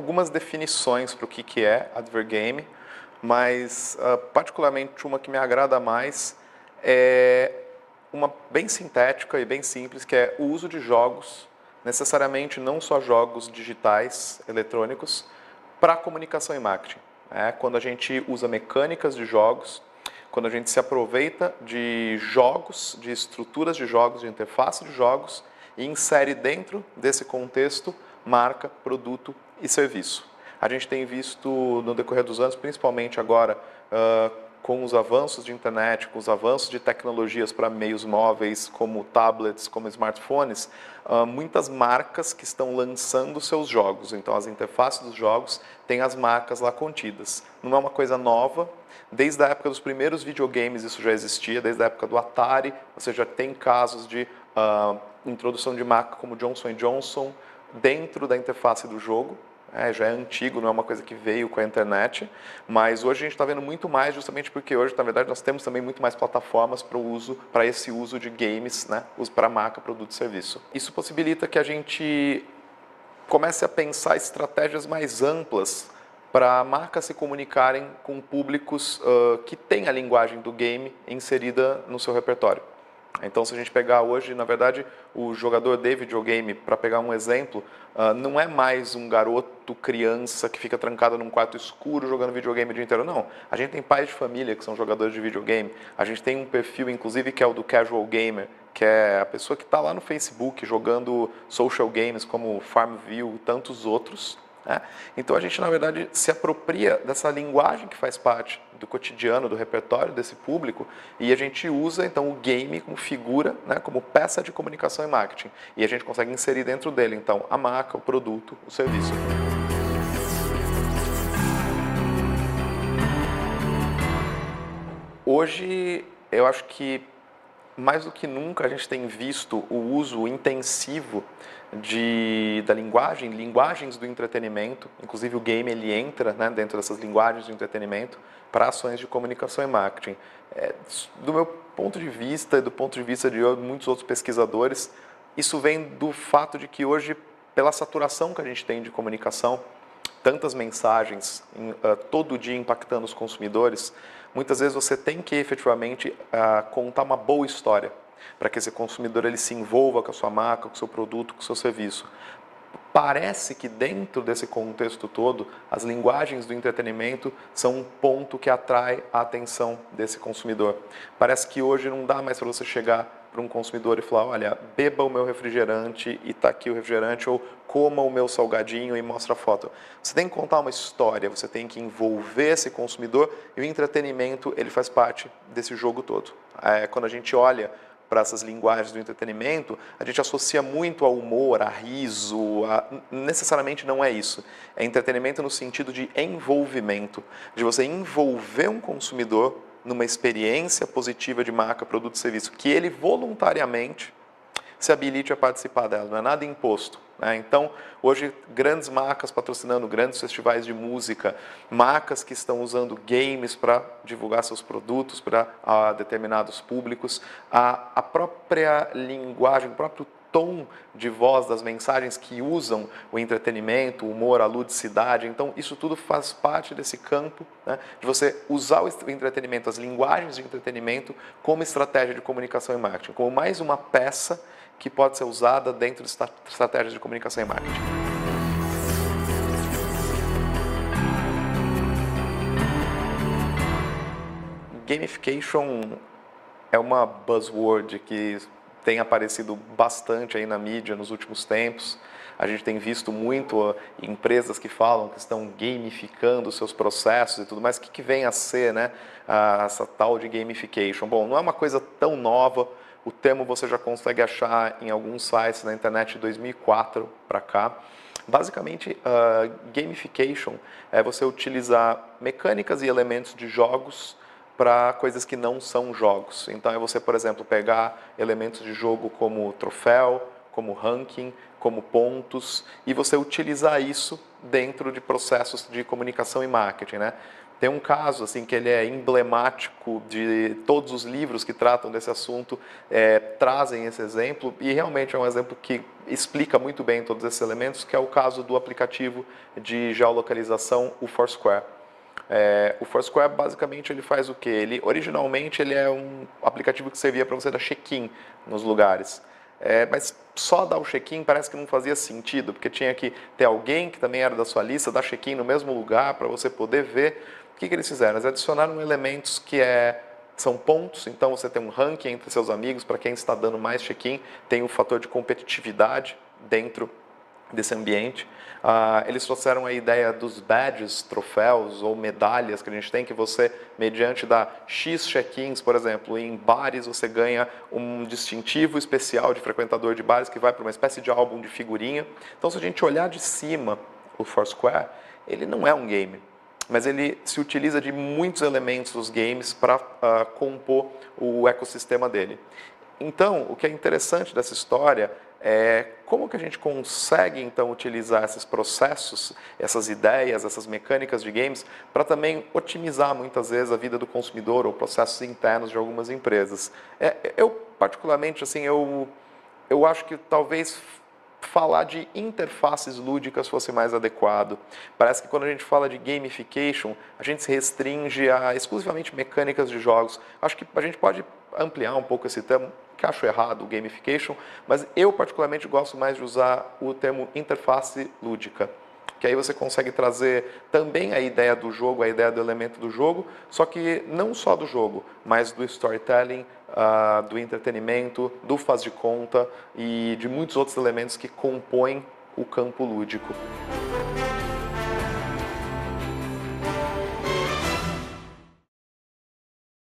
algumas definições para o que é advergame, mas particularmente uma que me agrada mais é uma bem sintética e bem simples, que é o uso de jogos, necessariamente não só jogos digitais, eletrônicos, para comunicação e marketing. Quando a gente usa mecânicas de jogos, quando a gente se aproveita de jogos, de estruturas de jogos, de interface de jogos, e insere dentro desse contexto marca, produto e serviço. A gente tem visto no decorrer dos anos, principalmente agora, com os avanços de internet, com os avanços de tecnologias para meios móveis, como tablets, como smartphones, muitas marcas que estão lançando seus jogos. Então, as interfaces dos jogos têm as marcas lá contidas. Não é uma coisa nova. Desde a época dos primeiros videogames isso já existia, desde a época do Atari, você já tem casos de introdução de marca como Johnson & Johnson dentro da interface do jogo. Já é antigo, não é uma coisa que veio com a internet, mas hoje a gente está vendo muito mais, justamente porque hoje, na verdade, nós temos também muito mais plataformas para esse uso de games, né, para marca, produto e serviço. Isso possibilita que a gente comece a pensar estratégias mais amplas para marcas se comunicarem com públicos que têm a linguagem do game inserida no seu repertório. Então, se a gente pegar hoje, na verdade, o jogador de videogame, para pegar um exemplo, não é mais um garoto, criança, que fica trancado num quarto escuro jogando videogame o dia inteiro. Não, a gente tem pais de família que são jogadores de videogame. A gente tem um perfil, inclusive, que é o do casual gamer, que é a pessoa que está lá no Facebook jogando social games como Farmville e tantos outros. Então a gente, na verdade, se apropria dessa linguagem que faz parte do cotidiano, do repertório desse público, e a gente usa, então, o game como figura, né, como peça de comunicação e marketing. E a gente consegue inserir dentro dele, então, a marca, o produto, o serviço. Hoje, eu acho que mais do que nunca a gente tem visto o uso intensivo da linguagens do entretenimento, inclusive o game ele entra, né, dentro dessas linguagens de entretenimento para ações de comunicação e marketing. Do meu ponto de vista e do ponto de vista de muitos outros pesquisadores, isso vem do fato de que hoje, pela saturação que a gente tem de comunicação, tantas mensagens todo dia impactando os consumidores, muitas vezes você tem que efetivamente contar uma boa história para que esse consumidor ele se envolva com a sua marca, com o seu produto, com o seu serviço. Parece que dentro desse contexto todo, as linguagens do entretenimento são um ponto que atrai a atenção desse consumidor. Parece que hoje não dá mais para você chegar para um consumidor e falar, olha, beba o meu refrigerante e está aqui o refrigerante, ou coma o meu salgadinho e mostra a foto. Você tem que contar uma história, você tem que envolver esse consumidor, e o entretenimento ele faz parte desse jogo todo. Quando a gente olha para essas linguagens do entretenimento, a gente associa muito ao humor, a riso, necessariamente não é isso. É entretenimento no sentido de envolvimento, de você envolver um consumidor numa experiência positiva de marca, produto e serviço, que ele voluntariamente se habilite a participar dela, não é nada imposto. Então, hoje, grandes marcas patrocinando grandes festivais de música, marcas que estão usando games para divulgar seus produtos para determinados públicos, a própria linguagem, o próprio tom de voz das mensagens que usam o entretenimento, o humor, a ludicidade. Então, isso tudo faz parte desse campo, né, de você usar o entretenimento, as linguagens de entretenimento como estratégia de comunicação e marketing, como mais uma peça que pode ser usada dentro de estratégias de comunicação e marketing. Gamification é uma buzzword que tem aparecido bastante aí na mídia nos últimos tempos. A gente tem visto muito empresas que falam que estão gamificando seus processos e tudo mais. O que vem a ser, né, essa tal de gamification? Bom, não é uma coisa tão nova. O termo você já consegue achar em alguns sites na internet de 2004 para cá. Basicamente, gamification é você utilizar mecânicas e elementos de jogos para coisas que não são jogos. Então, é você, por exemplo, pegar elementos de jogo como troféu, como ranking, como pontos, e você utilizar isso dentro de processos de comunicação e marketing, né? Tem um caso assim que ele é emblemático de todos os livros que tratam desse assunto, trazem esse exemplo, e realmente é um exemplo que explica muito bem todos esses elementos, que é o caso do aplicativo de geolocalização, o Foursquare. O Foursquare basicamente ele faz o quê? Originalmente ele é um aplicativo que servia para você dar check-in nos lugares. Mas só dar o check-in parece que não fazia sentido, porque tinha que ter alguém que também era da sua lista, dar check-in no mesmo lugar para você poder ver. O que eles fizeram? Eles adicionaram elementos que são pontos, então você tem um ranking entre seus amigos para quem está dando mais check-in, tem um fator de competitividade dentro desse ambiente. Eles trouxeram a ideia dos badges, troféus ou medalhas que a gente tem, que você, mediante da X check-ins, por exemplo, em bares você ganha um distintivo especial de frequentador de bares que vai para uma espécie de álbum de figurinha. Então, se a gente olhar de cima o Foursquare, ele não é um game, mas ele se utiliza de muitos elementos dos games para compor o ecossistema dele. Então, o que é interessante dessa história é como que a gente consegue, então, utilizar esses processos, essas ideias, essas mecânicas de games, para também otimizar, muitas vezes, a vida do consumidor ou processos internos de algumas empresas. Eu, particularmente, assim, eu acho que talvez falar de interfaces lúdicas fosse mais adequado. Parece que quando a gente fala de gamification, a gente se restringe a exclusivamente mecânicas de jogos. Acho que a gente pode ampliar um pouco esse termo, que acho errado, o gamification, mas eu particularmente gosto mais de usar o termo interface lúdica, que aí você consegue trazer também a ideia do jogo, a ideia do elemento do jogo, só que não só do jogo, mas do storytelling, do entretenimento, do faz de conta e de muitos outros elementos que compõem o campo lúdico.